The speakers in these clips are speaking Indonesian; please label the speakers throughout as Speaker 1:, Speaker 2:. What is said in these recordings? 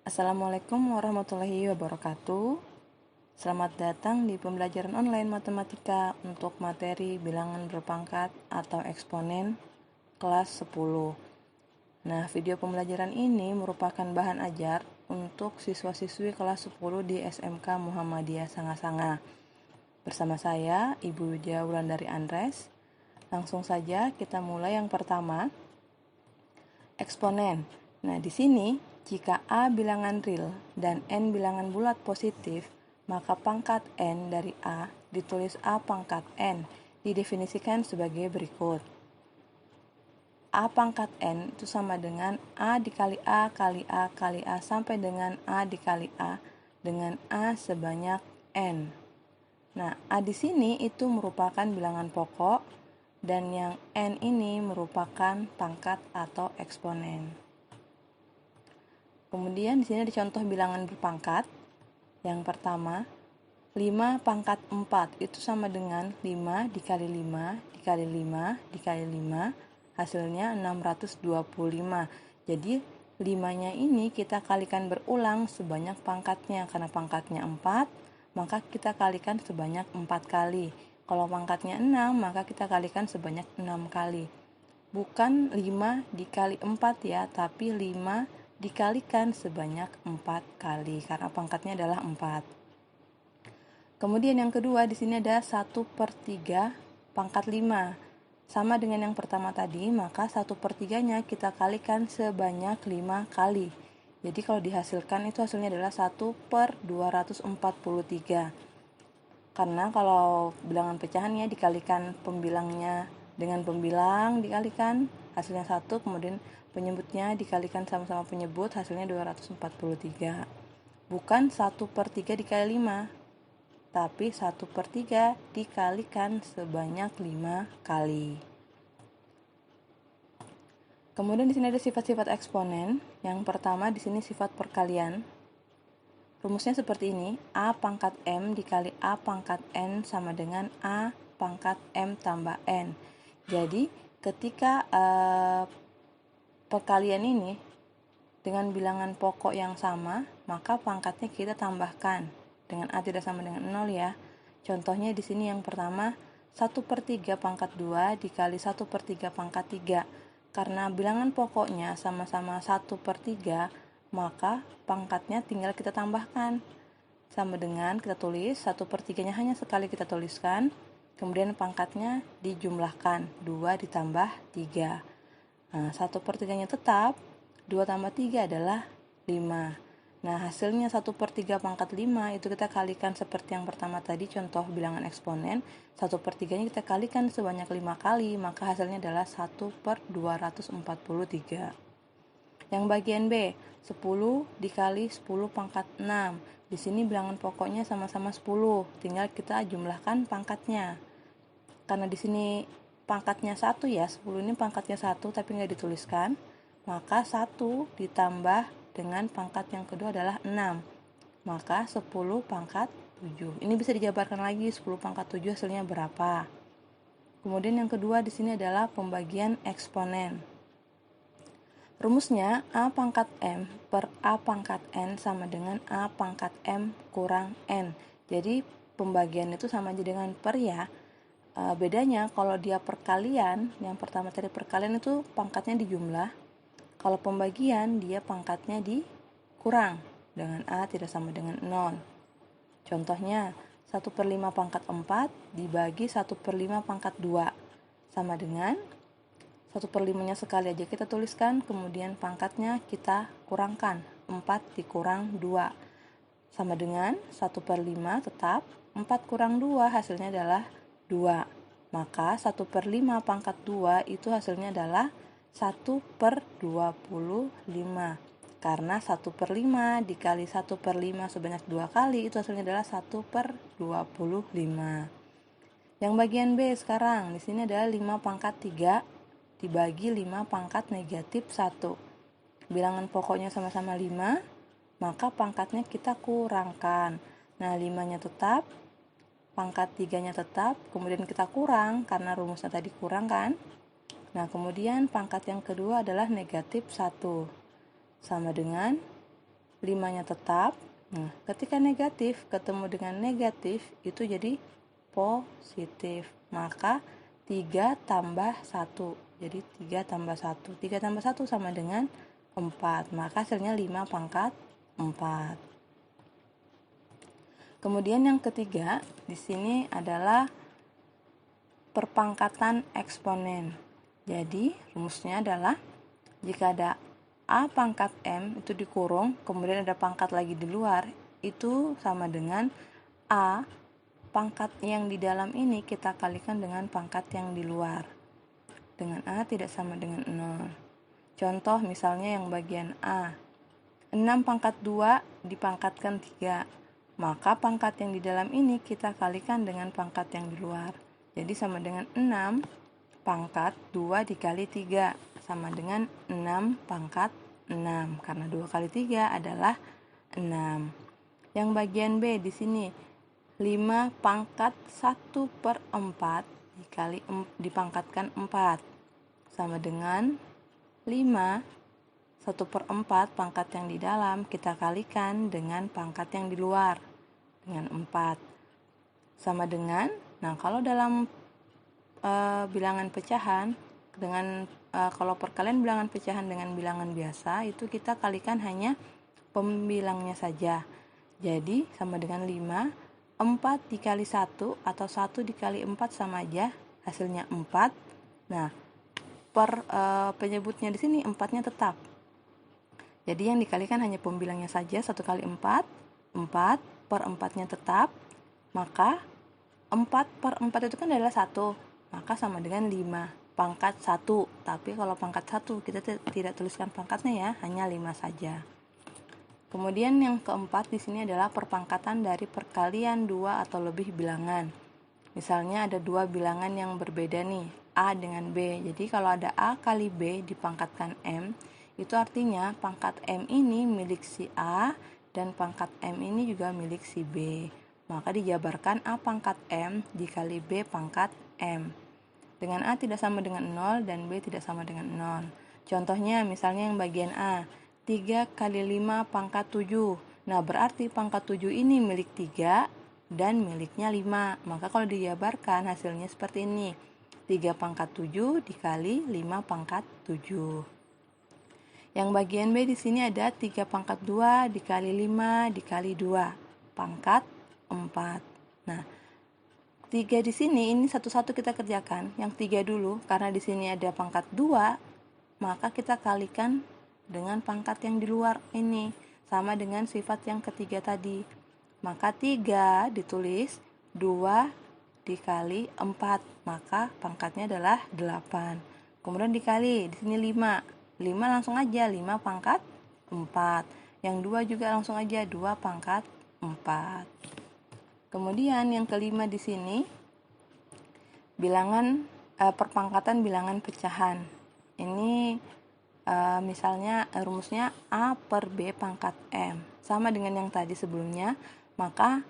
Speaker 1: Assalamualaikum warahmatullahi wabarakatuh. Selamat datang di pembelajaran online matematika untuk materi bilangan berpangkat atau eksponen kelas 10. Nah, video pembelajaran ini merupakan bahan ajar untuk siswa-siswi kelas 10 di SMK Muhammadiyah Sanga-Sanga. Bersama saya, Ibu Widya Wulandari Andres. Langsung saja kita mulai yang pertama. Eksponen. Nah, di sini jika A bilangan real dan N bilangan bulat positif, maka pangkat N dari A ditulis A pangkat N didefinisikan sebagai berikut. A pangkat N itu sama dengan A dikali A kali A kali A sampai dengan A dikali A dengan A sebanyak N. Nah, A di sini itu merupakan bilangan pokok dan yang N ini merupakan pangkat atau eksponen. Kemudian di sini ada contoh bilangan berpangkat. Yang pertama, 5 pangkat 4 itu sama dengan 5 dikali 5 dikali 5 dikali 5, hasilnya 625. Jadi 5-nya ini kita kalikan berulang sebanyak pangkatnya. Karena pangkatnya 4, maka kita kalikan sebanyak 4 kali. Kalau pangkatnya 6, maka kita kalikan sebanyak 6 kali. Bukan 5 dikali 4 ya, tapi 5 dikalikan sebanyak 4 kali karena pangkatnya adalah 4. Kemudian yang kedua di sini ada 1/3 pangkat 5. Sama dengan yang pertama tadi, maka 1/3-nya kita kalikan sebanyak 5 kali. Jadi kalau dihasilkan itu hasilnya adalah 1/243. Karena kalau bilangan pecahannya dikalikan pembilangnya dengan pembilang dikalikan hasilnya 1, kemudian penyebutnya dikalikan sama-sama penyebut hasilnya 243. Bukan 1/3 dikali 5, tapi 1/3 dikalikan sebanyak 5 kali. Kemudian di sini ada sifat-sifat eksponen. Yang pertama di sini sifat perkalian. Rumusnya seperti ini, A pangkat M dikali A pangkat N sama dengan A pangkat M tambah N. Jadi, ketika perkalian ini dengan bilangan pokok yang sama, maka pangkatnya kita tambahkan. Dengan A tidak sama dengan 0 ya. Contohnya di sini yang pertama, 1/3 pangkat 2 dikali 1/3 pangkat 3. Karena bilangan pokoknya sama-sama 1/3, maka pangkatnya tinggal kita tambahkan. Sama dengan kita tulis 1/3-nya hanya sekali kita tuliskan, kemudian pangkatnya dijumlahkan, 2 ditambah 3. Nah, 1/3-nya tetap, 2 tambah 3 adalah 5. Nah, hasilnya 1/3 pangkat 5 itu kita kalikan seperti yang pertama tadi, contoh bilangan eksponen. 1/3-nya kita kalikan sebanyak 5 kali, maka hasilnya adalah 1/243. Yang bagian B, 10 dikali 10 pangkat 6. Di sini bilangan pokoknya sama-sama 10, tinggal kita jumlahkan pangkatnya. Karena di sini pangkatnya 1 ya, 10 ini pangkatnya 1 tapi nggak dituliskan, maka 1 ditambah dengan pangkat yang kedua adalah 6. Maka 10 pangkat 7. Ini bisa dijabarkan lagi 10 pangkat 7 hasilnya berapa. Kemudian yang kedua di sini adalah pembagian eksponen. Rumusnya A pangkat M per A pangkat N sama dengan A pangkat M kurang N. Jadi pembagian itu sama aja dengan per ya. Bedanya kalau dia perkalian, yang pertama tadi perkalian itu pangkatnya dijumlah. Kalau pembagian dia pangkatnya dikurang dengan A tidak sama dengan 0. Contohnya 1/5 pangkat 4 dibagi 1/5 pangkat 2 sama dengan 1/5-nya sekali aja kita tuliskan, kemudian pangkatnya kita kurangkan, 4 dikurang 2 sama dengan 1/5 tetap, 4 kurang 2 hasilnya adalah 2. Maka 1/5 pangkat 2 itu hasilnya adalah 1/25. Karena 1/5 dikali 1/5 sebanyak 2 kali itu hasilnya adalah 1/25. Yang bagian B sekarang, di sini adalah 5 pangkat 3 dibagi 5 pangkat negatif 1. Bilangan pokoknya sama-sama 5, maka pangkatnya kita kurangkan. Nah, 5-nya tetap, pangkat 3-nya tetap, kemudian kita kurang karena rumusnya tadi kurang kan. Nah, kemudian pangkat yang kedua adalah negatif 1. Sama dengan 5-nya tetap. Nah, ketika negatif ketemu dengan negatif itu jadi positif. Maka 3 tambah 1. Jadi 3 tambah 1. 3 tambah 1 sama dengan 4. Maka hasilnya 5 pangkat 4. Kemudian yang ketiga, di sini adalah perpangkatan eksponen. Jadi, rumusnya adalah jika ada A pangkat M itu dikurung, kemudian ada pangkat lagi di luar, itu sama dengan A pangkat yang di dalam ini kita kalikan dengan pangkat yang di luar. Dengan A tidak sama dengan 0. Contoh misalnya yang bagian A. 6 pangkat 2 dipangkatkan 3. Maka pangkat yang di dalam ini kita kalikan dengan pangkat yang di luar. Jadi sama dengan 6 pangkat 2 dikali 3 sama dengan 6 pangkat 6. Karena 2 kali 3 adalah 6. Yang bagian B di sini 5 pangkat 1/4 dipangkatkan 4 sama dengan 5 1/4 pangkat yang di dalam kita kalikan dengan pangkat yang di luar dengan 4 sama dengan, nah kalau dalam bilangan pecahan dengan kalau perkalian bilangan pecahan dengan bilangan biasa itu kita kalikan hanya pembilangnya saja. Jadi sama dengan 5, 4 dikali 1 atau 1 dikali 4 sama aja, hasilnya 4. Nah, penyebutnya di sini 4-nya tetap. Jadi yang dikalikan hanya pembilangnya saja, 1 kali 4, 4/4-nya tetap, maka 4/4 itu kan adalah 1. Maka sama dengan 5 pangkat 1. Tapi kalau pangkat 1 kita tidak tuliskan pangkatnya ya, hanya 5 saja. Kemudian yang keempat di sini adalah perpangkatan dari perkalian 2 atau lebih bilangan. Misalnya ada 2 bilangan yang berbeda nih, A dengan B. Jadi kalau ada A kali B dipangkatkan M, itu artinya pangkat M ini milik si A dan pangkat M ini juga milik si B. Maka dijabarkan A pangkat M dikali B pangkat M. Dengan A tidak sama dengan 0 dan B tidak sama dengan 0. Contohnya misalnya yang bagian A, 3 kali 5 pangkat 7. Nah berarti pangkat 7 ini milik 3 dan miliknya 5. Maka kalau dijabarkan hasilnya seperti ini. 3 pangkat 7 dikali 5 pangkat 7. Yang bagian B di sini ada 3 pangkat 2 dikali 5 dikali 2. Pangkat 4. Nah, 3 di sini ini satu-satu kita kerjakan. Yang 3 dulu, karena di sini ada pangkat 2, maka kita kalikan dengan pangkat yang di luar ini, sama dengan sifat yang ketiga tadi. Maka 3 ditulis 2 dikali 4, maka pangkatnya adalah 8. Kemudian dikali, di sini 5. 5 langsung aja, 5 pangkat 4. Yang 2 juga langsung aja, 2 pangkat 4. Kemudian yang kelima di sini bilangan perpangkatan bilangan pecahan. Ini misalnya rumusnya A per B pangkat M. Sama dengan yang tadi sebelumnya, maka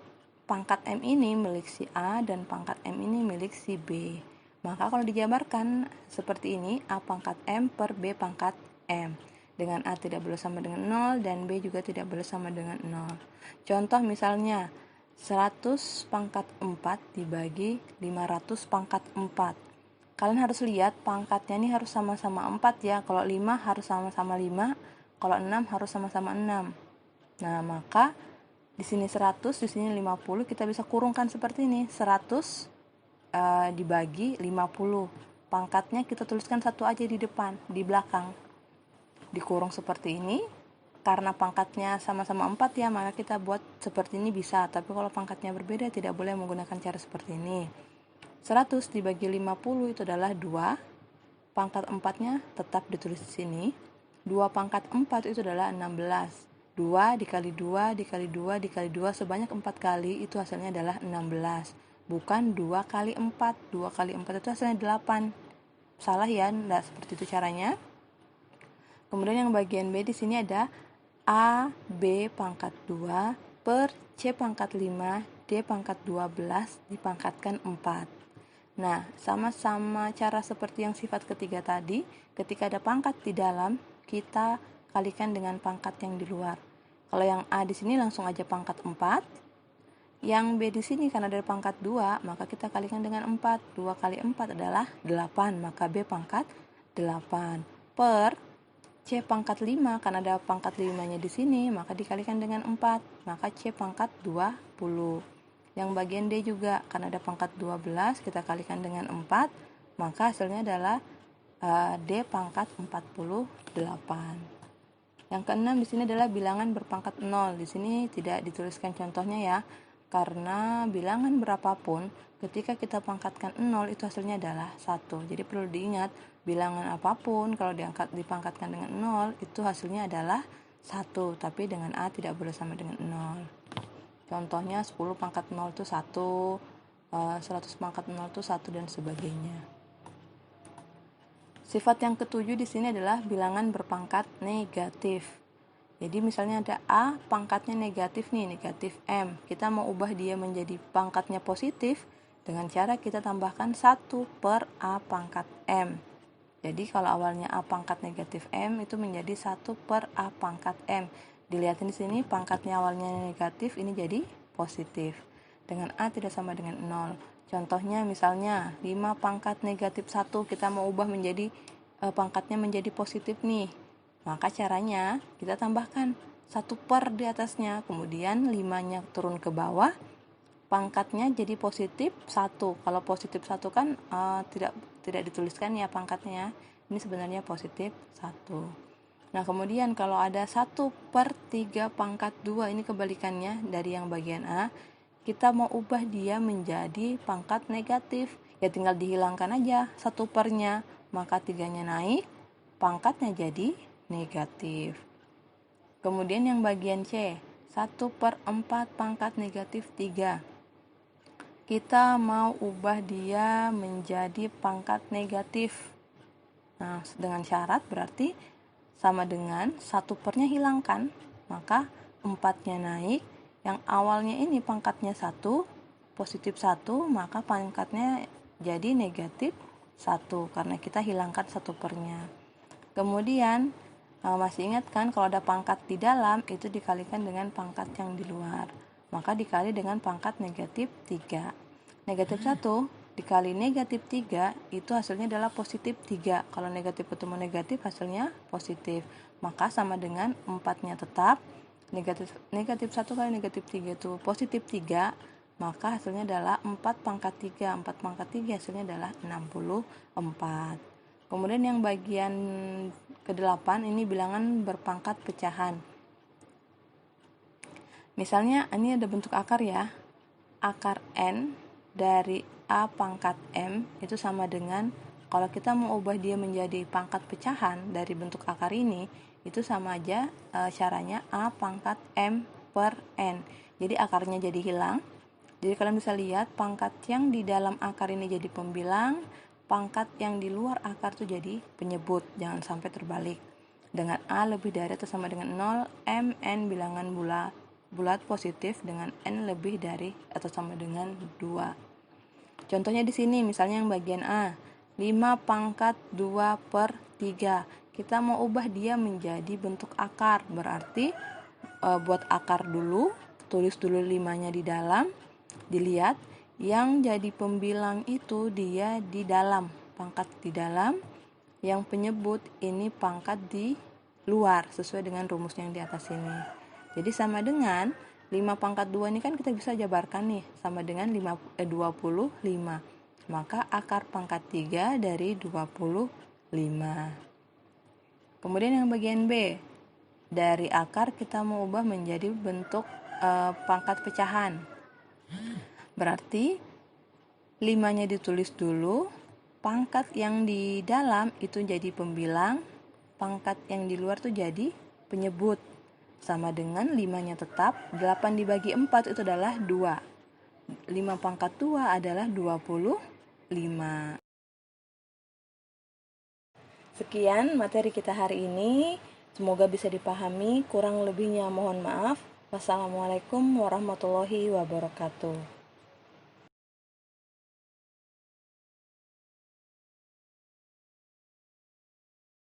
Speaker 1: pangkat M ini milik si A dan pangkat M ini milik si B. Maka kalau dijabarkan seperti ini, A pangkat M per B pangkat M. Dengan A tidak boleh sama dengan 0 dan B juga tidak boleh sama dengan 0. Contoh misalnya 100 pangkat 4 dibagi 500 pangkat 4. Kalian harus lihat pangkatnya ini harus sama-sama 4 ya. Kalau 5 harus sama-sama 5, kalau 6 harus sama-sama 6. Nah, maka di sini 100, di sini 50, kita bisa kurungkan seperti ini. 100 dibagi 50. Pangkatnya kita tuliskan satu aja di depan, di belakang. Dikurung seperti ini. Karena pangkatnya sama-sama 4 ya, maka kita buat seperti ini bisa. Tapi kalau pangkatnya berbeda, tidak boleh menggunakan cara seperti ini. 100 dibagi 50 itu adalah 2. Pangkat 4-nya tetap ditulis di sini. 2 pangkat 4 itu adalah 16. 2 dikali 2 dikali 2 dikali 2 sebanyak 4 kali, itu hasilnya adalah 16. Bukan 2 kali 4. 2 kali 4 itu hasilnya 8. Salah ya, enggak seperti itu caranya. Kemudian yang bagian B di sini ada A, B pangkat 2 per C pangkat 5, D pangkat 12 dipangkatkan 4. Nah, sama-sama cara seperti yang sifat ketiga tadi, ketika ada pangkat di dalam, kita kalikan dengan pangkat yang di luar. Kalau yang A di sini langsung aja pangkat 4. Yang B di sini karena dari pangkat 2, maka kita kalikan dengan 4. 2 kali 4 adalah 8, maka B pangkat 8. Per C pangkat 5, karena ada pangkat 5-nya di sini, maka dikalikan dengan 4, maka C pangkat 20. Yang bagian D juga, karena ada pangkat 12, kita kalikan dengan 4, maka hasilnya adalah D pangkat 48. Yang keenam di sini adalah bilangan berpangkat 0. Di sini tidak dituliskan contohnya ya, karena bilangan berapapun ketika kita pangkatkan 0 itu hasilnya adalah 1. Jadi perlu diingat, bilangan apapun kalau dipangkatkan dengan 0 itu hasilnya adalah 1, tapi dengan A tidak boleh sama dengan 0. Contohnya 10 pangkat 0 itu 1, 100 pangkat 0 itu 1, dan sebagainya. Sifat yang ketujuh di sini adalah bilangan berpangkat negatif. Jadi misalnya ada A, pangkatnya negatif nih, negatif M. Kita mau ubah dia menjadi pangkatnya positif dengan cara kita tambahkan 1 per A pangkat M. Jadi kalau awalnya A pangkat negatif M itu menjadi 1 per A pangkat M. Dilihatin di sini pangkatnya awalnya negatif, ini jadi positif. Dengan A tidak sama dengan 0. Contohnya misalnya 5 pangkat negatif 1 kita mau ubah menjadi pangkatnya menjadi positif nih. Maka caranya kita tambahkan 1 per di atasnya, kemudian 5-nya turun ke bawah, pangkatnya jadi positif 1. Kalau positif 1 kan tidak dituliskan ya pangkatnya. Ini sebenarnya positif 1. Nah, kemudian kalau ada 1 per 3 pangkat 2, ini kebalikannya dari yang bagian A. Kita mau ubah dia menjadi pangkat negatif. Ya tinggal dihilangkan aja 1 pernya, maka 3-nya naik, pangkatnya jadi negatif. Kemudian yang bagian C, 1 per 4 pangkat negatif 3. Kita mau ubah dia menjadi pangkat negatif. Nah, dengan syarat berarti sama dengan 1 pernya hilangkan, maka 4-nya naik. Yang awalnya ini pangkatnya 1, positif 1, maka pangkatnya jadi negatif 1 karena kita hilangkan 1 pernya. Kemudian masih ingat kan kalau ada pangkat di dalam itu dikalikan dengan pangkat yang di luar, maka dikali dengan pangkat negatif 3. Negatif 1 dikali negatif 3 itu hasilnya adalah positif 3. Kalau negatif ketemu negatif hasilnya positif, maka sama dengan 4-nya tetap. Negatif 1 kali negatif 3 itu positif 3, maka hasilnya adalah 4 pangkat 3. 4 pangkat 3 hasilnya adalah 64. Kemudian yang bagian ke-8 ini bilangan berpangkat pecahan. Misalnya ini ada bentuk akar ya. Akar N dari A pangkat M itu sama dengan, kalau kita mau ubah dia menjadi pangkat pecahan dari bentuk akar ini, itu sama aja caranya A pangkat M per N. Jadi akarnya jadi hilang. Jadi kalian bisa lihat pangkat yang di dalam akar ini jadi pembilang, pangkat yang di luar akar itu jadi penyebut. Jangan sampai terbalik. Dengan A lebih dari atau sama dengan 0, M, N bilangan bulat positif dengan N lebih dari atau sama dengan 2. Contohnya di sini misalnya yang bagian A, 5 pangkat 2 per 3. Kita mau ubah dia menjadi bentuk akar. Berarti buat akar dulu, tulis dulu 5-nya di dalam. Dilihat yang jadi pembilang itu dia di dalam, pangkat di dalam. Yang penyebut ini pangkat di luar sesuai dengan rumus yang di atas ini. Jadi sama dengan 5 pangkat 2 ini kan kita bisa jabarkan nih, sama dengan 25. Maka akar pangkat 3 dari 25. Kemudian yang bagian B, dari akar kita mau ubah menjadi bentuk pangkat pecahan. Berarti 5-nya ditulis dulu, pangkat yang di dalam itu jadi pembilang, pangkat yang di luar itu jadi penyebut. Sama dengan 5-nya tetap, 8 dibagi 4 itu adalah 2. 5 pangkat 2 adalah 25. Sekian materi kita hari ini. Semoga bisa dipahami, kurang lebihnya mohon maaf. Wassalamualaikum warahmatullahi wabarakatuh.